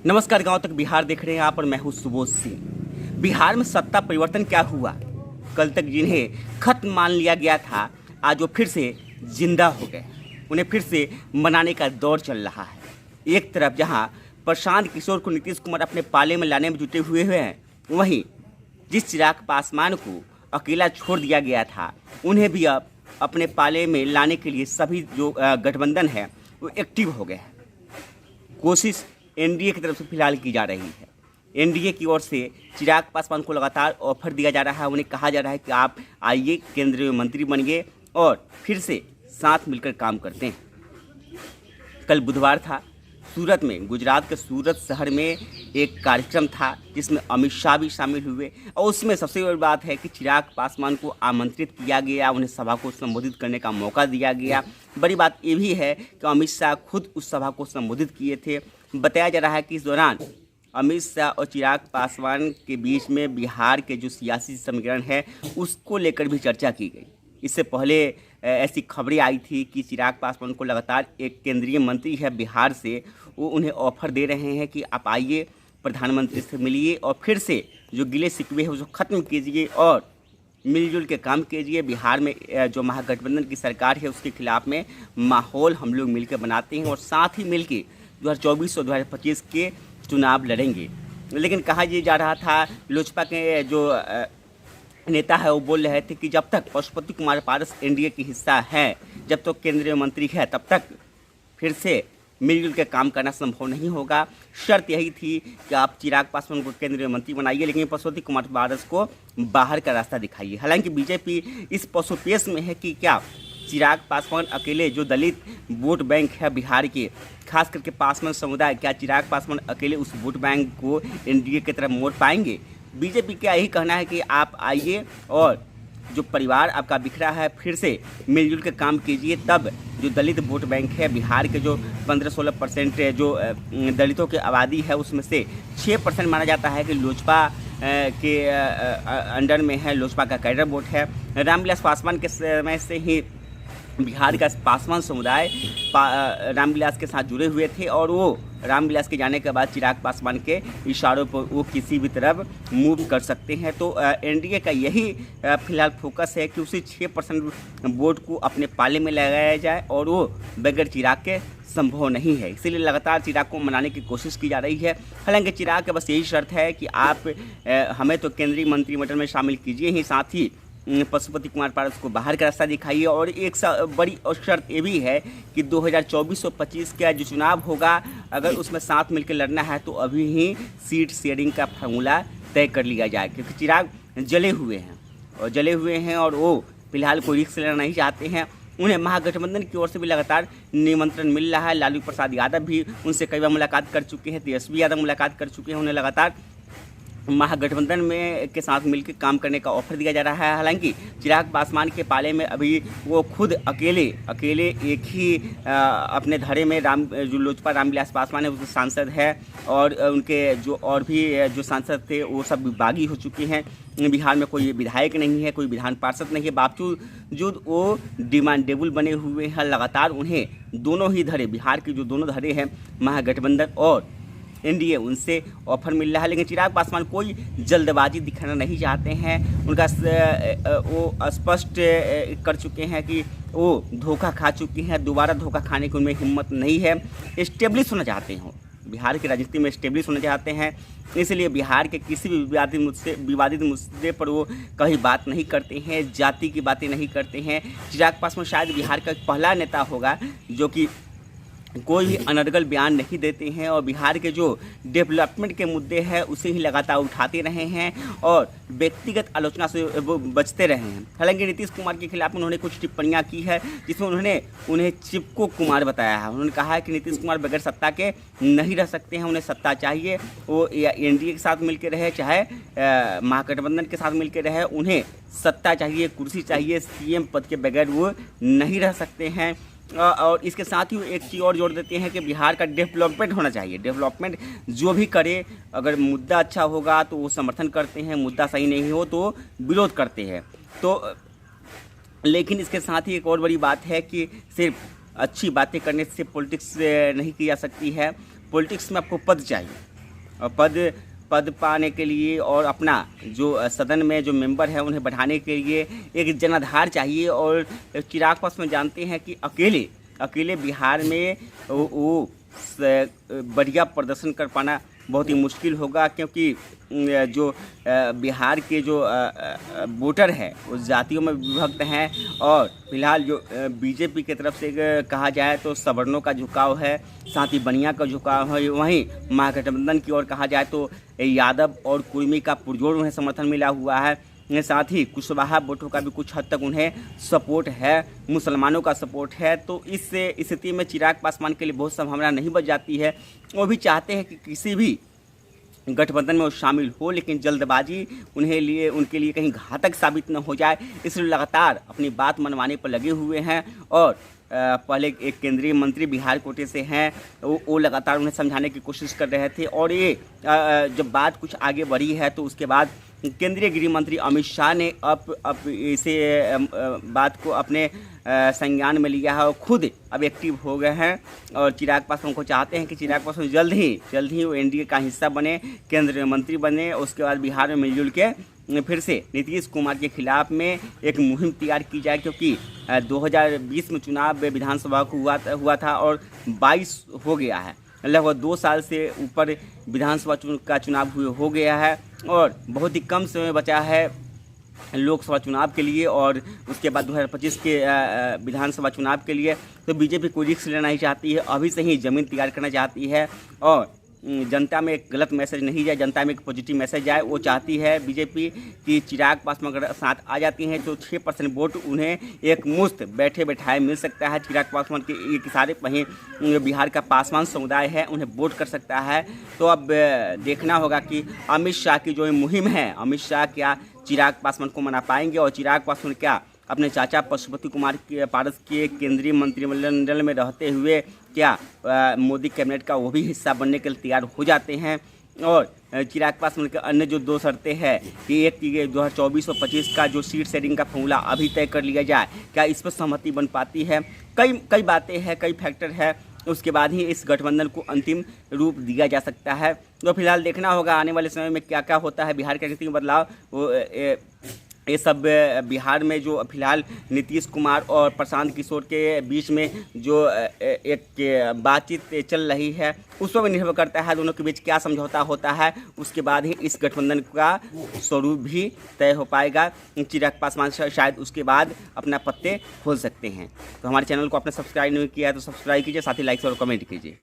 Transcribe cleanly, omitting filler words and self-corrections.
नमस्कार, गांव तक बिहार देख रहे हैं आप और मैं हूं सुबोध सिंह। बिहार में सत्ता परिवर्तन क्या हुआ? कल तक जिन्हें खत्म मान लिया गया था, आज वो फिर से जिंदा हो गए। उन्हें फिर से मनाने का दौर चल रहा है। एक तरफ जहां प्रशांत किशोर को नीतीश कुमार अपने पाले में लाने में जुटे हुए हैं, वहीं जिस चिराग पासवान को अकेला छोड़ दिया गया था, उन्हें भी अब अपने पाले में लाने के लिए सभी जो गठबंधन है वो एक्टिव हो गए हैं। कोशिश एनडीए की तरफ से फिलहाल की जा रही है। एनडीए की ओर से चिराग पासवान को लगातार ऑफर दिया जा रहा है। उन्हें कहा जा रहा है कि आप आइए, केंद्रीय मंत्री बनिए और फिर से साथ मिलकर काम करते हैं। कल बुधवार था, सूरत में, गुजरात के सूरत शहर में एक कार्यक्रम था जिसमें अमित शाह भी शामिल हुए और उसमें सबसे बड़ी बात है कि चिराग पासवान को आमंत्रित किया गया, उन्हें सभा को संबोधित करने का मौका दिया गया। बड़ी बात ये भी है कि अमित शाह खुद उस सभा को संबोधित किए थे। बताया जा रहा है कि इस दौरान अमित शाह और चिराग पासवान के बीच में बिहार के जो सियासी समीकरण है उसको लेकर भी चर्चा की गई। इससे पहले ऐसी खबरें आई थी कि चिराग पासवान को लगातार एक केंद्रीय मंत्री है बिहार से, वो उन्हें ऑफर दे रहे हैं कि आप आइए, प्रधानमंत्री से मिलिए और फिर से जो गिले शिकवे है उसको ख़त्म कीजिए और मिलजुल के काम कीजिए। बिहार में जो महागठबंधन की सरकार है उसके खिलाफ में माहौल हम लोग मिलकर बनाते हैं और साथ ही मिलकर 2024 और 2025 के चुनाव लड़ेंगे। लेकिन कहा यह जा रहा था, लोजपा के जो नेता है वो बोल रहे थे कि जब तक पशुपति कुमार पारस एनडीए की हिस्सा है, जब तक केंद्रीय मंत्री है, तब तक फिर से मिलजुल के काम करना संभव नहीं होगा। शर्त यही थी कि आप चिराग पासवान को केंद्रीय मंत्री बनाइए, लेकिन पशुपति कुमार पारस को बाहर का रास्ता दिखाइए। हालांकि बीजेपी इस पशुपेश में है कि क्या चिराग पासवान अकेले, जो दलित वोट बैंक है बिहार के, खास करके पासवान समुदाय, क्या चिराग पासवान अकेले उस वोट बैंक को एनडीए की तरफ मोड़ पाएंगे? बीजेपी का यही कहना है कि आप आइए और जो परिवार आपका बिखरा है फिर से मिलजुल के काम कीजिए। तब जो दलित वोट बैंक है बिहार के, जो 15-16% जो दलितों की आबादी है, उसमें से 6% माना जाता है कि लोजपा के अंडर में है, लोजपा का कैडर वोट है। रामविलास पासवान के समय से ही बिहार का पासवान समुदाय रामविलास के साथ जुड़े हुए थे और वो रामविलास के जाने के बाद चिराग पासवान के इशारों पर वो किसी भी तरफ मूव कर सकते हैं। तो एनडीए का यही फिलहाल फोकस है कि उसी 6% वोट को अपने पाले में लगाया जाए और वो बगैर चिराग के संभव नहीं है। इसीलिए लगातार चिराग को मनाने की कोशिश की जा रही है। हालांकि चिराग का बस यही शर्त है कि आप हमें तो केंद्रीय मंत्रिमंडल में शामिल कीजिए ही, साथ ही पशुपति कुमार पारस को बाहर का रास्ता दिखाइए। और एक बड़ी शर्त ये भी है कि 2024 और 25 का जो चुनाव होगा, अगर उसमें साथ मिलकर लड़ना है तो अभी ही सीट शेयरिंग का फार्मूला तय कर लिया जाए, क्योंकि चिराग जले हुए हैं और वो फिलहाल कोई रिस्क लेना नहीं चाहते हैं। उन्हें महागठबंधन की ओर से भी लगातार निमंत्रण मिल रहा है। लालू प्रसाद यादव भी उनसे कई बार मुलाकात कर चुके हैं, तेजस्वी यादव मुलाकात कर चुके हैं। उन्हें लगातार महागठबंधन में के साथ मिलकर काम करने का ऑफर दिया जा रहा है। हालांकि चिराग पासवान के पाले में अभी वो खुद अकेले एक ही अपने धड़े में जो लोजपा रामविलास पासवान है उसके सांसद है और उनके जो और भी जो सांसद थे वो सब बागी हो चुके हैं। बिहार में कोई विधायक नहीं है, कोई विधान पार्षद नहीं है, बावजूद वो डिमांडेबल बने हुए हैं। लगातार उन्हें दोनों ही धड़े, बिहार के जो दोनों धड़े हैं, महागठबंधन और एनडीए, उनसे ऑफर मिल रहा है। लेकिन चिराग पासवान कोई जल्दबाजी दिखाना नहीं चाहते हैं। उनका वो स्पष्ट कर चुके हैं कि वो धोखा खा चुके हैं, दोबारा धोखा खाने की उनमें हिम्मत नहीं है। इस्टेब्लिश होना चाहते हैं, बिहार की राजनीति में इस्टेब्लिश होना चाहते हैं। इसलिए बिहार के किसी भी विवादित मुद्दे पर वो कहीं बात नहीं करते हैं, जाति की बातें नहीं करते हैं। चिराग पासवान शायद बिहार का पहला नेता होगा जो कि कोई भी अनर्गल बयान नहीं देते हैं और बिहार के जो डेवलपमेंट के मुद्दे हैं उसे ही लगातार उठाते रहे हैं और व्यक्तिगत आलोचना से वो बचते रहे हैं। हालांकि नीतीश कुमार के खिलाफ उन्होंने कुछ टिप्पणियां की है जिसमें उन्हें चिपको कुमार बताया है। उन्होंने कहा है कि नीतीश कुमार बगैर सत्ता के नहीं रह सकते हैं, उन्हें सत्ता चाहिए। वो एनडीए के साथ मिलकर रहे, चाहे महागठबंधन के साथ मिलकर रहे, उन्हें सत्ता चाहिए, कुर्सी चाहिए, सीएम पद के बगैर वो नहीं रह सकते हैं। और इसके साथ ही एक चीज़ और जोड़ देते हैं कि बिहार का डेवलपमेंट होना चाहिए। डेवलपमेंट जो भी करे, अगर मुद्दा अच्छा होगा तो वो समर्थन करते हैं, मुद्दा सही नहीं हो तो विरोध करते हैं। तो लेकिन इसके साथ ही एक और बड़ी बात है कि सिर्फ अच्छी बातें करने से पॉलिटिक्स नहीं की जा सकती है। पॉलिटिक्स में आपको पद चाहिए, पद पाने के लिए और अपना जो सदन में जो मेंबर है उन्हें बढ़ाने के लिए एक जनाधार चाहिए। और चिराग पासवान जानते हैं कि अकेले बिहार में वो बढ़िया प्रदर्शन कर पाना बहुत ही मुश्किल होगा, क्योंकि जो बिहार के जो वोटर है वो जातियों में विभक्त हैं। और फिलहाल जो बीजेपी की तरफ से कहा जाए तो सवर्णों का झुकाव है, साथ ही बनिया का झुकाव है। वहीं महागठबंधन की ओर कहा जाए तो यादव और कुर्मी का पुरजोर उन्हें समर्थन मिला हुआ है। साथ ही कुशवाहा वोटों का भी कुछ हद तक उन्हें सपोर्ट है, मुसलमानों का सपोर्ट है। तो इस स्थिति में चिराग पासवान के लिए बहुत संभावना नहीं बच जाती है। वो भी चाहते हैं कि किसी भी गठबंधन में वो शामिल हो, लेकिन जल्दबाजी उनके लिए कहीं घातक साबित न हो जाए, इसलिए लगातार अपनी बात मनवाने पर लगे हुए हैं। और पहले एक केंद्रीय मंत्री बिहार कोटे से हैं, वो लगातार उन्हें समझाने की कोशिश कर रहे थे। और ये जब बात कुछ आगे बढ़ी है तो उसके बाद केंद्रीय गृह मंत्री अमित शाह ने अब इसे बात को अपने संज्ञान में लिया है और खुद अब एक्टिव हो गए हैं। और चिराग पासवान को चाहते हैं कि चिराग पासवान जल्द ही वो एनडीए का हिस्सा बने, केंद्रीय मंत्री बने। उसके बाद बिहार में मिलजुल के फिर से नीतीश कुमार के खिलाफ में एक मुहिम तैयार की जाए, क्योंकि 2020 में चुनाव विधानसभा को हुआ था और 22 हो गया है। लगभग 2 साल से ऊपर विधानसभा का चुनाव हो गया है और बहुत ही कम समय बचा है लोकसभा चुनाव के लिए और उसके बाद 2025 के विधानसभा चुनाव के लिए। तो बीजेपी कोई रिस्क लेना नहीं चाहती है, अभी से ही ज़मीन तैयार करना चाहती है और जनता में एक गलत मैसेज नहीं जाए, जनता में एक पॉजिटिव मैसेज जाए। वो चाहती है बीजेपी कि चिराग पासवान अगर साथ आ जाती हैं तो 6% वोट उन्हें एक मुश्त बैठे बैठाए मिल सकता है। चिराग पासवान के एक सारे वहीं बिहार का पासवान समुदाय है, उन्हें वोट कर सकता है। तो अब देखना होगा कि अमित शाह की जो मुहिम है, अमित शाह क्या चिराग पासवान को मना पाएंगे और चिराग पासवान क्या अपने चाचा पशुपति कुमार पारस के केंद्रीय मंत्रिमंडल में रहते हुए क्या मोदी कैबिनेट का वो भी हिस्सा बनने के लिए तैयार हो जाते हैं। और चिराग पासवान के अन्य जो 2 शर्तें हैं कि एक 2024 और 25 का जो सीट शेयरिंग का फॉर्मूला अभी तय कर लिया जाए, क्या इस पर सहमति बन पाती है। कई बातें हैं, कई फैक्टर है, उसके बाद ही इस गठबंधन को अंतिम रूप दिया जा सकता है। तो फिलहाल देखना होगा आने वाले समय में क्या क्या होता है, बिहार के नीति में बदलाव। ये सब बिहार में जो फिलहाल नीतीश कुमार और प्रशांत किशोर के बीच में जो एक बातचीत चल रही है उस पर भी निर्भर करता है दोनों के बीच क्या समझौता होता है। उसके बाद ही इस गठबंधन का स्वरूप भी तय हो पाएगा। चिराग पासवान शायद उसके बाद अपना पत्ते खोल सकते हैं। तो हमारे चैनल को आपने सब्सक्राइब नहीं किया है तो सब्सक्राइब कीजिए, साथ ही लाइक और कमेंट कीजिए।